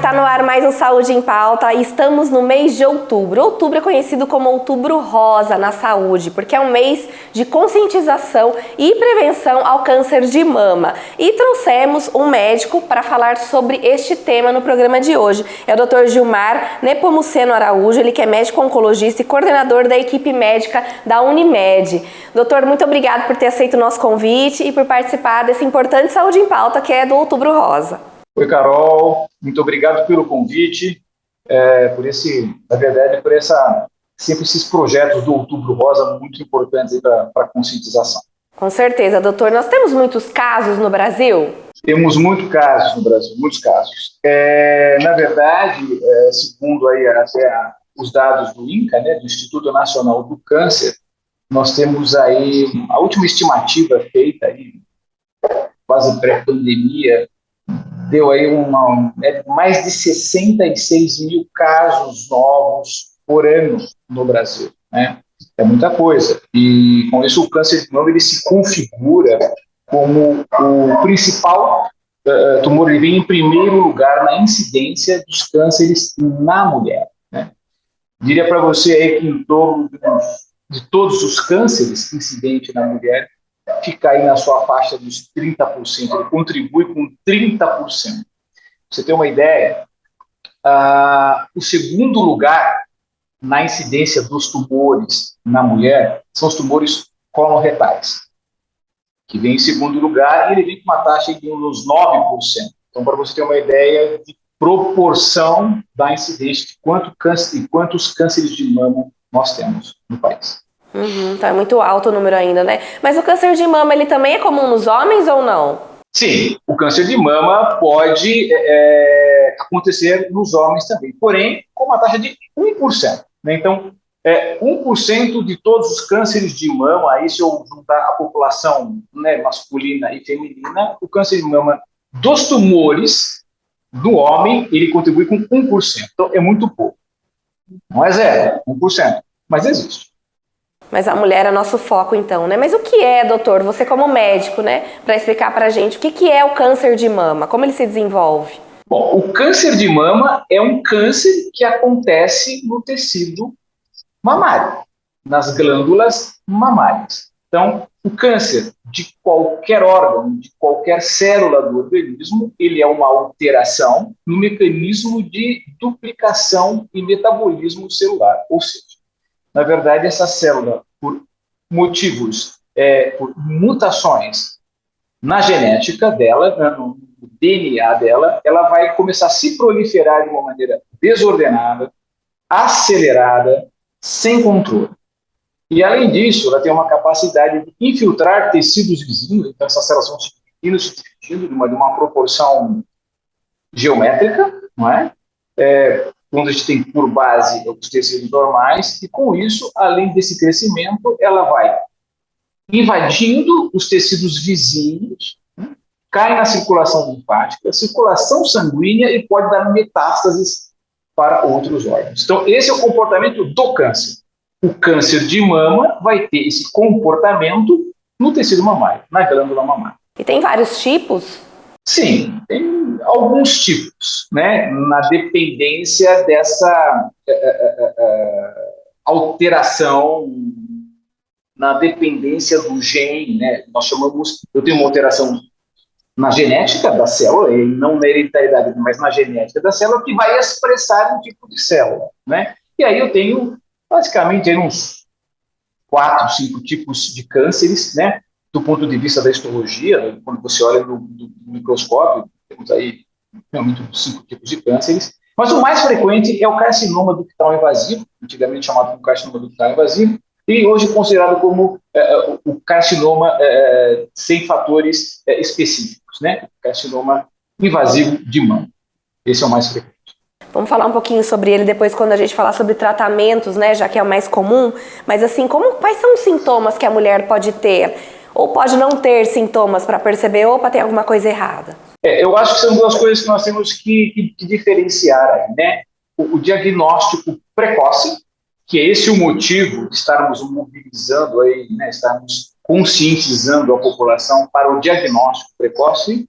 Está no ar mais um Saúde em Pauta e estamos no mês de outubro. Outubro é conhecido como Outubro Rosa na saúde, porque é um mês de conscientização e prevenção ao câncer de mama. E trouxemos um médico para falar sobre este tema no programa de hoje. É o Dr. Gilmar Nepomuceno Araújo, ele que é médico oncologista e coordenador da equipe médica da Unimed. Doutor, muito obrigado por ter aceito o nosso convite e por participar desse importante Saúde em Pauta que é do Outubro Rosa. Oi, Carol, muito obrigado pelo convite, sempre esses projetos do Outubro Rosa muito importantes para a conscientização. Com certeza, doutor. Nós temos muitos casos no Brasil? Temos muitos casos no Brasil, muitos casos. Na verdade, segundo aí até os dados do INCA, né, do Instituto Nacional do Câncer, nós temos aí a última estimativa feita aí, quase pré-pandemia, deu aí mais de 66 mil casos novos por ano no Brasil, né? É muita coisa. E com isso o câncer de mama ele se configura como o principal tumor, ele vem em primeiro lugar na incidência dos cânceres na mulher, né? Diria para você aí que em torno de todos os cânceres incidentes na mulher, fica aí na sua faixa dos 30%, ele contribui com 30%. Pra você ter uma ideia, o segundo lugar na incidência dos tumores na mulher são os tumores coloretais, que vem em segundo lugar e ele vem com uma taxa de uns 9%. Então, para você ter uma ideia de proporção da incidência de quantos cânceres de mama nós temos no país. Então é muito alto o número ainda, né? Mas o câncer de mama, ele também é comum nos homens ou não? Sim, o câncer de mama pode acontecer nos homens também, porém com uma taxa de 1%. Né? Então, 1% de todos os cânceres de mama, aí se eu juntar a população, né, masculina e feminina, o câncer de mama dos tumores do homem, ele contribui com 1%. Então é muito pouco. Não é zero, 1%, mas existe. Mas a mulher é nosso foco, então, né? Mas o que é, doutor, você como médico, né, para explicar pra gente o que é o câncer de mama, como ele se desenvolve? Bom, o câncer de mama é um câncer que acontece no tecido mamário, nas glândulas mamárias. Então, o câncer de qualquer órgão, de qualquer célula do organismo, ele é uma alteração no mecanismo de duplicação e metabolismo celular, ou seja, na verdade, essa célula, por motivos, por mutações na genética dela, no DNA dela, ela vai começar a se proliferar de uma maneira desordenada, acelerada, sem controle. E, além disso, ela tem uma capacidade de infiltrar tecidos vizinhos, então essas células vão se dividindo de uma proporção geométrica, não é? Quando a gente tem por base os tecidos normais, e com isso, além desse crescimento, ela vai invadindo os tecidos vizinhos, né? Cai na circulação linfática, circulação sanguínea e pode dar metástases para outros órgãos. Então, esse é o comportamento do câncer. O câncer de mama vai ter esse comportamento no tecido mamário, na glândula mamária. E tem vários tipos? Sim, tem alguns tipos, né, na dependência dessa alteração, na dependência do gene, né, eu tenho uma alteração na genética da célula, e não na hereditariedade, mas na genética da célula, que vai expressar um tipo de célula, né, e aí eu tenho basicamente uns 4, 5 tipos de cânceres, né, do ponto de vista da histologia, quando você olha no microscópio, temos aí realmente 5 tipos de cânceres, mas o mais frequente é o carcinoma ductal invasivo, antigamente chamado de carcinoma ductal invasivo, e hoje considerado como o carcinoma sem fatores específicos, né? Carcinoma invasivo de mama. Esse é o mais frequente. Vamos falar um pouquinho sobre ele depois quando a gente falar sobre tratamentos, né? Já que é o mais comum, mas assim, quais são os sintomas que a mulher pode ter? Ou pode não ter sintomas para perceber, opa, tem alguma coisa errada? Eu acho que são duas coisas que nós temos que diferenciar aí, né? O diagnóstico precoce, que é esse o motivo de estarmos mobilizando aí, né? Estarmos conscientizando a população para o diagnóstico precoce.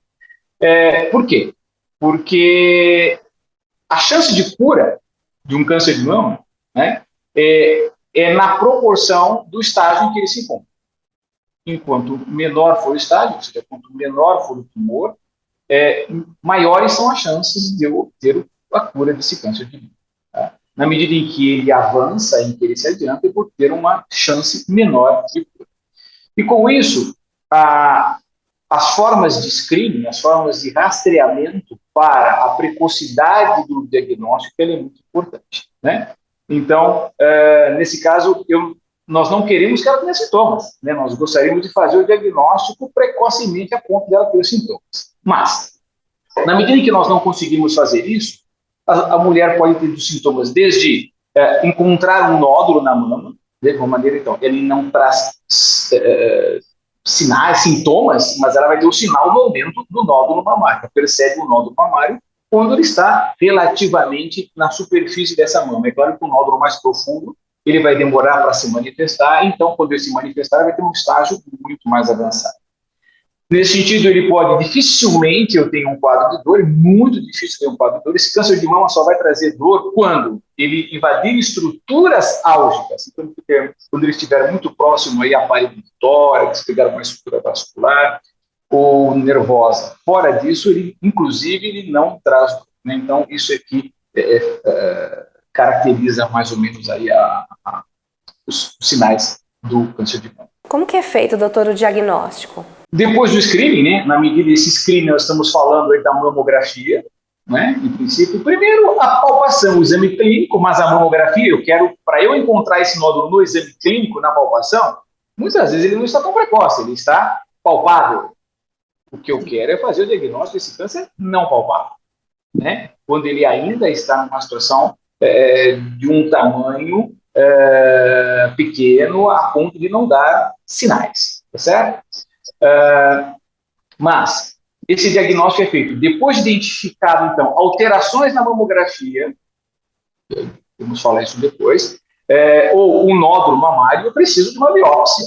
Por quê? Porque a chance de cura de um câncer de mama, né, é na proporção do estágio em que ele se encontra. Enquanto menor for o estágio, ou seja, quanto menor for o tumor, maiores são as chances de eu ter a cura desse câncer de mama. Tá? Na medida em que ele avança, em que ele se adianta, eu vou ter uma chance menor de cura. E com isso, as formas de screening, as formas de rastreamento para a precocidade do diagnóstico, ela é muito importante, né? Então, nesse caso, nós não queremos que ela tenha sintomas, né? Nós gostaríamos de fazer o diagnóstico precocemente a ponto dela ter sintomas. Mas, na medida em que nós não conseguimos fazer isso, a mulher pode ter os sintomas desde encontrar um nódulo na mama, de uma maneira, então, ele não traz sinais, sintomas, mas ela vai ter o sinal do aumento do nódulo mamário. Ela percebe o nódulo mamário quando ele está relativamente na superfície dessa mama. É claro que o nódulo mais profundo, ele vai demorar para se manifestar, então, quando ele se manifestar, vai ter um estágio muito mais avançado. Nesse sentido, ele pode, dificilmente eu tenho um quadro de dor, é muito difícil ter um quadro de dor. Esse câncer de mama só vai trazer dor quando ele invadir estruturas álgicas, então, quando ele estiver muito próximo aí à parede do tórax, pegar uma estrutura vascular ou nervosa. Fora disso, ele, inclusive, ele não traz dor, né? Então, isso aqui caracteriza mais ou menos aí os sinais do câncer de mama. Como que é feito, doutor, o diagnóstico? Depois do screening, né, na medida desse screening, nós estamos falando aí da mamografia, né, em princípio. Primeiro, a palpação, o exame clínico, mas a mamografia, para eu encontrar esse nódulo no exame clínico, na palpação, muitas vezes ele não está tão precoce, ele está palpável. O que eu quero é fazer o diagnóstico desse câncer não palpável, né, quando ele ainda está numa situação de um tamanho pequeno, a ponto de não dar sinais, tá certo? Mas esse diagnóstico é feito depois de identificado, então, alterações na mamografia, vamos falar isso depois, ou um nódulo mamário, eu preciso de uma biópsia.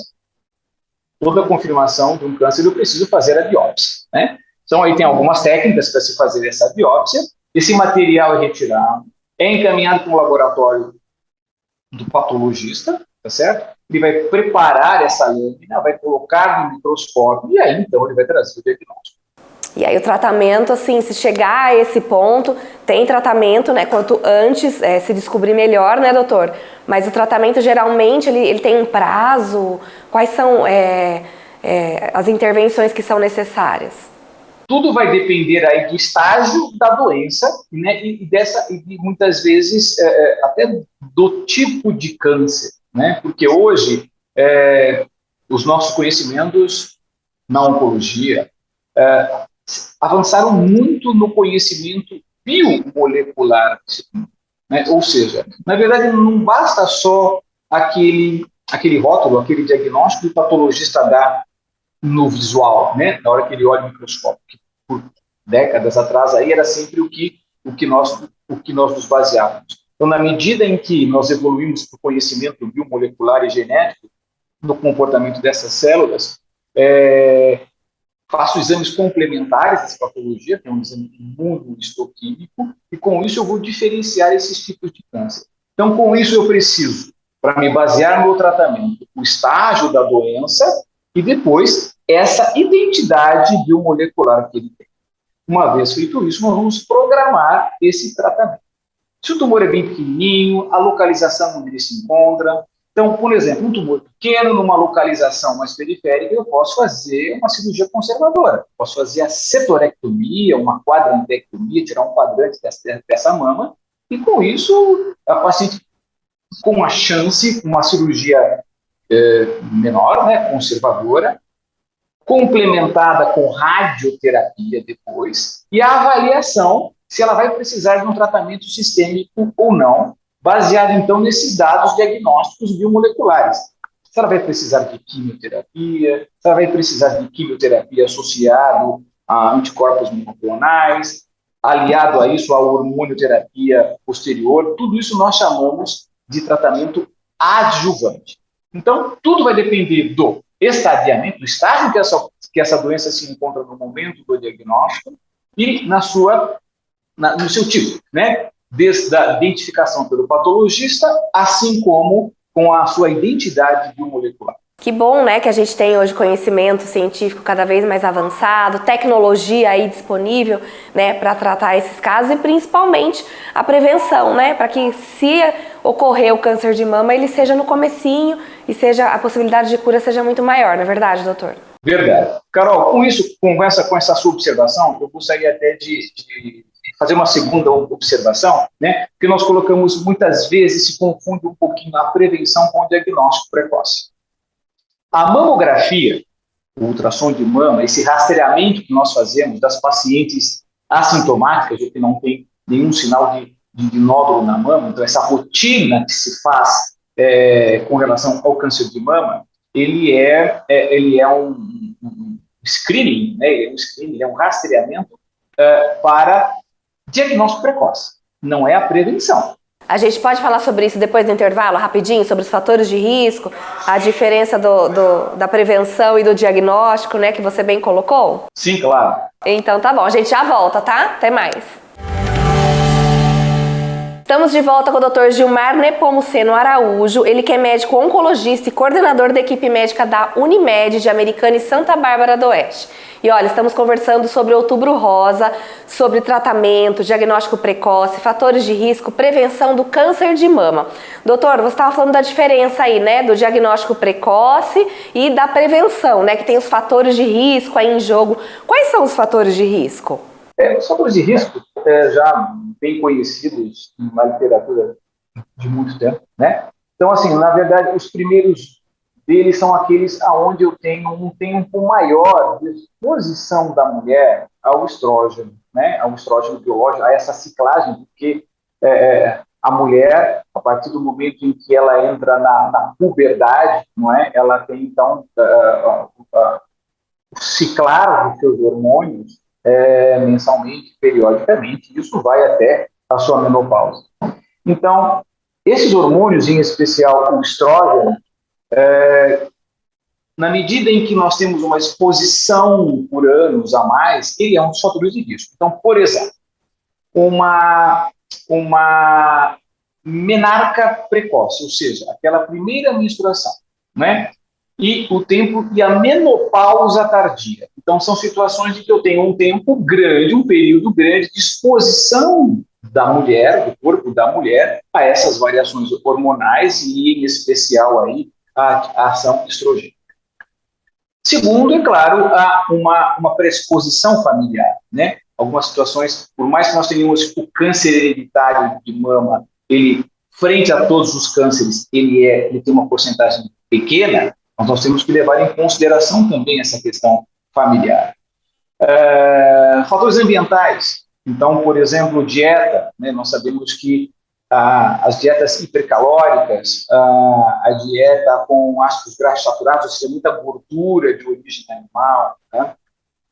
Toda confirmação de um câncer, eu preciso fazer a biópsia, né? Então, aí tem algumas técnicas para se fazer essa biópsia. Esse material é retirado, é encaminhado para um laboratório do patologista, tá certo? Ele vai preparar essa lâmina, vai colocar no microscópio e aí, então, ele vai trazer o diagnóstico. E aí o tratamento, assim, se chegar a esse ponto, tem tratamento, né, quanto antes se descobrir melhor, né, doutor? Mas o tratamento, geralmente, ele tem um prazo? Quais são as intervenções que são necessárias? Tudo vai depender aí do estágio da doença, né, e muitas vezes até do tipo de câncer, né? Porque hoje os nossos conhecimentos na oncologia avançaram muito no conhecimento biomolecular, né? Ou seja, na verdade não basta só aquele rótulo, aquele diagnóstico que o patologista dá no visual, né? Na hora que ele olha o microscópio, que por décadas atrás aí era sempre o que nós nos baseávamos. Então, na medida em que nós evoluímos para o conhecimento biomolecular e genético no comportamento dessas células, faço exames complementares dessa patologia, que é um exame imunohistoquímico, e com isso eu vou diferenciar esses tipos de câncer. Então, com isso eu preciso, para me basear no tratamento, o estágio da doença e depois essa identidade biomolecular que ele tem. Uma vez feito isso, nós vamos programar esse tratamento. Se o tumor é bem pequenininho, a localização onde ele se encontra. Então, por exemplo, um tumor pequeno numa localização mais periférica, eu posso fazer uma cirurgia conservadora. Posso fazer a setorectomia, uma quadrantectomia, tirar um quadrante dessa mama, e com isso, a paciente com uma chance, uma cirurgia menor, né, conservadora, complementada com radioterapia depois, e a avaliação se ela vai precisar de um tratamento sistêmico ou não, baseado, então, nesses dados diagnósticos biomoleculares. Se ela vai precisar de quimioterapia, se ela vai precisar de quimioterapia associado a anticorpos monoclonais, aliado a isso a hormonioterapia posterior, tudo isso nós chamamos de tratamento adjuvante. Então, tudo vai depender do estadiamento, do estágio que essa doença se encontra no momento do diagnóstico e no seu tipo, né? desde a identificação pelo patologista, assim como com a sua identidade biomolecular. Que bom, né, que a gente tem hoje conhecimento científico cada vez mais avançado, tecnologia aí disponível, né, para tratar esses casos e principalmente a prevenção, né, para que se ocorrer o câncer de mama, ele seja no comecinho e seja a possibilidade de cura seja muito maior, não é verdade, doutor? Verdade. Carol, com isso, com essa sua observação, eu gostaria até de fazer uma segunda observação, né, porque nós colocamos muitas vezes, se confunde um pouquinho a prevenção com o diagnóstico precoce. A mamografia, o ultrassom de mama, esse rastreamento que nós fazemos das pacientes assintomáticas, ou que não tem nenhum sinal de nódulo na mama, então essa rotina que se faz com relação ao câncer de mama, ele é um screening, né? Ele é um rastreamento para diagnóstico precoce, não é a prevenção. A gente pode falar sobre isso depois do intervalo, rapidinho, sobre os fatores de risco, a diferença da prevenção e do diagnóstico, né, que você bem colocou? Sim, claro. Então tá bom, a gente já volta, tá? Até mais. Estamos de volta com o Dr. Gilmar Nepomuceno Araújo, ele que é médico oncologista e coordenador da equipe médica da Unimed de Americana e Santa Bárbara do Oeste. E olha, estamos conversando sobre Outubro Rosa, sobre tratamento, diagnóstico precoce, fatores de risco, prevenção do câncer de mama. Doutor, você estava falando da diferença aí, né, do diagnóstico precoce e da prevenção, né, que tem os fatores de risco aí em jogo. Quais são os fatores de risco? Os fatores de risco já bem conhecidos na literatura de muito tempo, né? Então, assim, na verdade, os primeiros deles são aqueles aonde eu tenho um tempo maior de exposição da mulher ao estrógeno, né? Ao estrógeno biológico, a essa ciclagem, porque a mulher, a partir do momento em que ela entra na puberdade, não é? Ela tem, então, o ciclar dos seus hormônios mensalmente, periodicamente, isso vai até a sua menopausa. Então, esses hormônios, em especial o estrógeno, na medida em que nós temos uma exposição por anos a mais, ele é um dos fatores de risco. Então, por exemplo, uma menarca precoce, ou seja, aquela primeira menstruação, né? E o tempo e a menopausa tardia. Então, são situações em que eu tenho um tempo grande, um período grande de exposição da mulher, do corpo da mulher, a essas variações hormonais e, em especial, aí, a ação estrogênica. Segundo, é claro, há uma predisposição familiar, né? Algumas situações, por mais que nós tenhamos o câncer hereditário de mama, ele, frente a todos os cânceres, ele tem uma porcentagem pequena, mas nós temos que levar em consideração também essa questão familiar. Fatores ambientais. Então, por exemplo, dieta, né? Nós sabemos que as dietas hipercalóricas, a dieta com ácidos graxos saturados, ou seja, muita gordura de origem animal, né?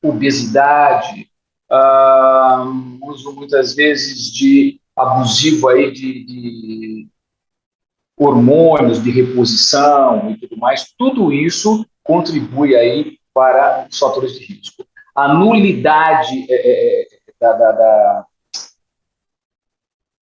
Obesidade, uso muitas vezes de abusivo aí de hormônios de reposição e tudo mais, tudo isso contribui aí para os fatores de risco. A nulidade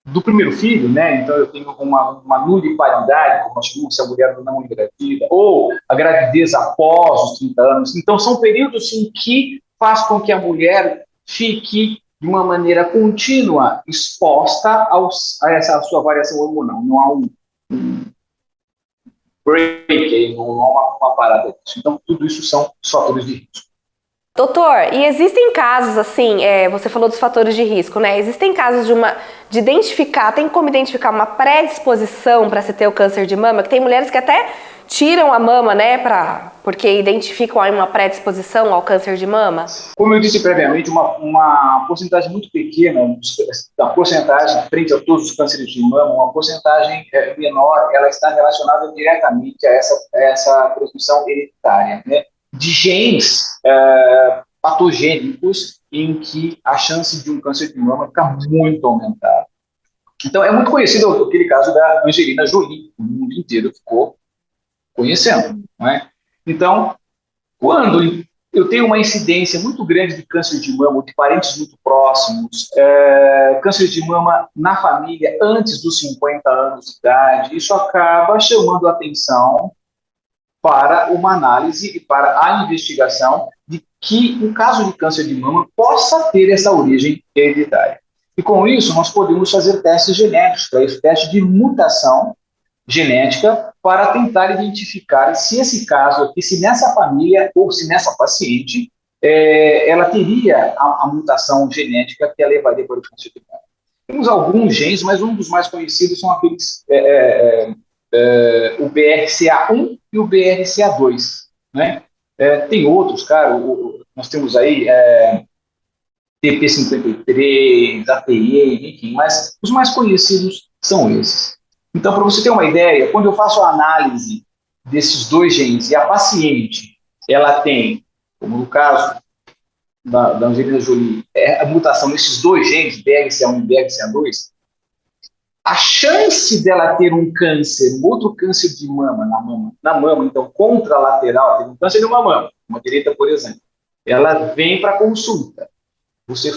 do primeiro filho, né? Então eu tenho uma nuliparidade, como nós chamamos, se a mulher não engravida, ou a gravidez após os 30 anos. Então são períodos em que faz com que a mulher fique de uma maneira contínua exposta a essa sua variação hormonal. Não há um break aí, não há uma parada disso. Então tudo isso são fatores de risco. Doutor, e existem casos assim, você falou dos fatores de risco, né? Existem casos de identificar, tem como identificar uma predisposição para se ter o câncer de mama, que tem mulheres que até tiram a mama, né, porque identificam aí uma predisposição ao câncer de mama? Como eu disse previamente, uma porcentagem muito pequena, da porcentagem frente a todos os cânceres de mama, uma porcentagem menor, ela está relacionada diretamente a essa transmissão hereditária, né? De genes patogênicos em que a chance de um câncer de mama fica muito aumentada. Então, é muito conhecido aquele caso da Angelina Jolie, o mundo inteiro ficou conhecendo, não é? Então, quando eu tenho uma incidência muito grande de câncer de mama, de parentes muito próximos, câncer de mama na família antes dos 50 anos de idade. Isso acaba chamando a atenção para uma análise e para a investigação de que um caso de câncer de mama possa ter essa origem hereditária. E com isso, nós podemos fazer testes genéticos, testes de mutação genética, para tentar identificar se esse caso aqui, se nessa família ou se nessa paciente, ela teria a mutação genética que a levaria para o câncer de mama. Temos alguns genes, mas um dos mais conhecidos são aqueles, o BRCA1 e o BRCA2, né? Tem outros, cara, nós temos aí TP53, ATE, enfim, mas os mais conhecidos são esses. Então, para você ter uma ideia, quando eu faço a análise desses dois genes e a paciente, ela tem, como no caso da Angelina Jolie, a mutação nesses dois genes, BRCA1 e BRCA2, a chance dela ter um câncer, um outro câncer de mama, na mama, então contralateral, ter um câncer de uma mama, uma direita, por exemplo, ela vem para consulta. Você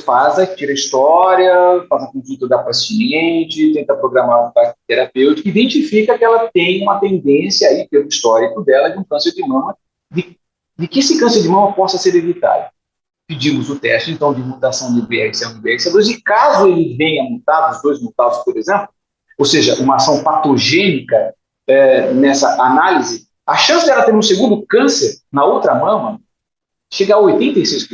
tira a história, faz a consulta da paciente, tenta programar o terapêutico, identifica que ela tem uma tendência aí, pelo histórico dela, de um câncer de mama, de que esse câncer de mama possa ser evitado. Pedimos o teste, então, de mutação de BRCA1 e BRCA2, e caso ele venha mutado, os dois mutados, por exemplo, ou seja, uma ação patogênica nessa análise, a chance dela ter um segundo câncer na outra mama chega a 86%.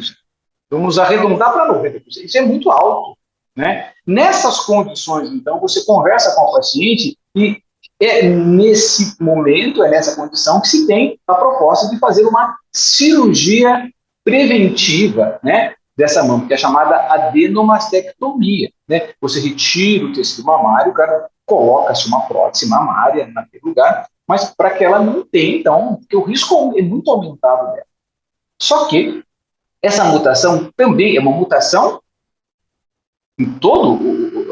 Vamos arredondar para 90%. Isso é muito alto, né? Nessas condições, então, você conversa com a paciente e é nesse momento, é nessa condição que se tem a proposta de fazer uma cirurgia preventiva, né, dessa mama, que é chamada adenomastectomia, né? Você retira o tecido mamário, o cara coloca-se uma prótese mamária naquele lugar, mas para que ela não tenha, então, porque o risco é muito aumentado dela. Só que essa mutação também é uma mutação em todas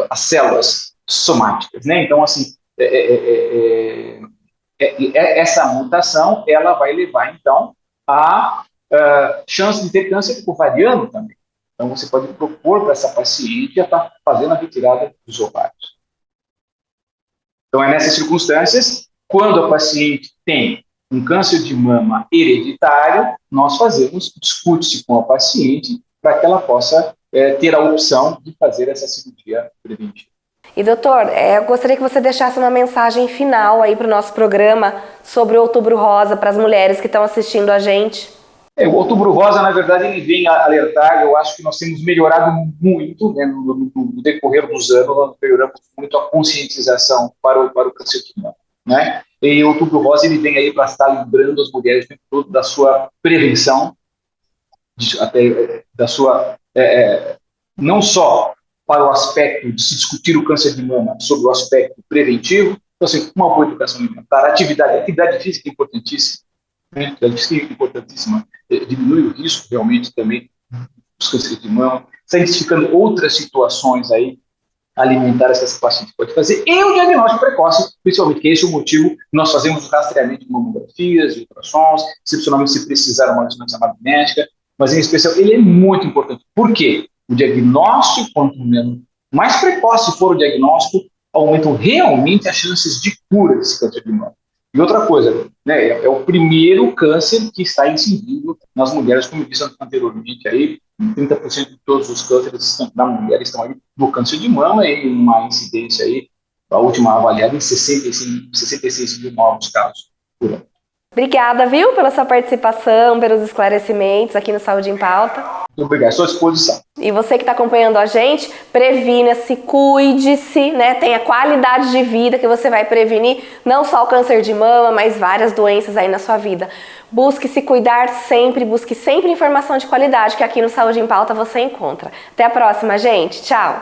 as células somáticas, né? Então, assim, essa mutação, ela vai levar, então, a chance de ter câncer ovariano também. Então, você pode propor para essa paciente a estar fazendo a retirada dos ovários. Então, é nessas circunstâncias, quando a paciente tem um câncer de mama hereditário, nós discute-se com a paciente para que ela possa ter a opção de fazer essa cirurgia preventiva. E doutor, eu gostaria que você deixasse uma mensagem final aí para o nosso programa sobre o Outubro Rosa, para as mulheres que estão assistindo a gente. O Outubro Rosa, na verdade, ele vem alertar, eu acho que nós temos melhorado muito, né, no decorrer dos anos, nós melhoramos muito a conscientização para o câncer de mama, né? E o Outubro Rosa, ele vem aí para estar lembrando as mulheres todo da sua prevenção, da sua, não só para o aspecto de se discutir o câncer de mama, sobre o aspecto preventivo, então, assim, uma boa educação alimentar, atividade física é importantíssima, né? Atividade física é importantíssima, diminui o risco realmente também dos cânceres de mama, está identificando outras situações aí alimentares que essa paciente pode fazer, e o diagnóstico precoce, principalmente, que esse é o motivo que nós fazemos o rastreamento de mamografias, de ultrassons, excepcionalmente se precisar uma ressonância magnética, mas em especial ele é muito importante. Por quê? O diagnóstico, quanto mais precoce for o diagnóstico, aumentam realmente as chances de cura desse câncer de mama. E outra coisa, né, é o primeiro câncer que está incidindo nas mulheres, como eu disse anteriormente, aí, 30% de todos os cânceres da mulher estão aí do câncer de mama, e uma incidência aí, a última avaliada, em 66 mil novos casos por ano. Obrigada, viu, pela sua participação, pelos esclarecimentos aqui no Saúde em Pauta. Muito obrigado, estou à disposição. E você que está acompanhando a gente, previna-se, cuide-se, né? Tenha qualidade de vida que você vai prevenir não só o câncer de mama, mas várias doenças aí na sua vida. Busque se cuidar sempre, busque sempre informação de qualidade que aqui no Saúde em Pauta você encontra. Até a próxima, gente. Tchau!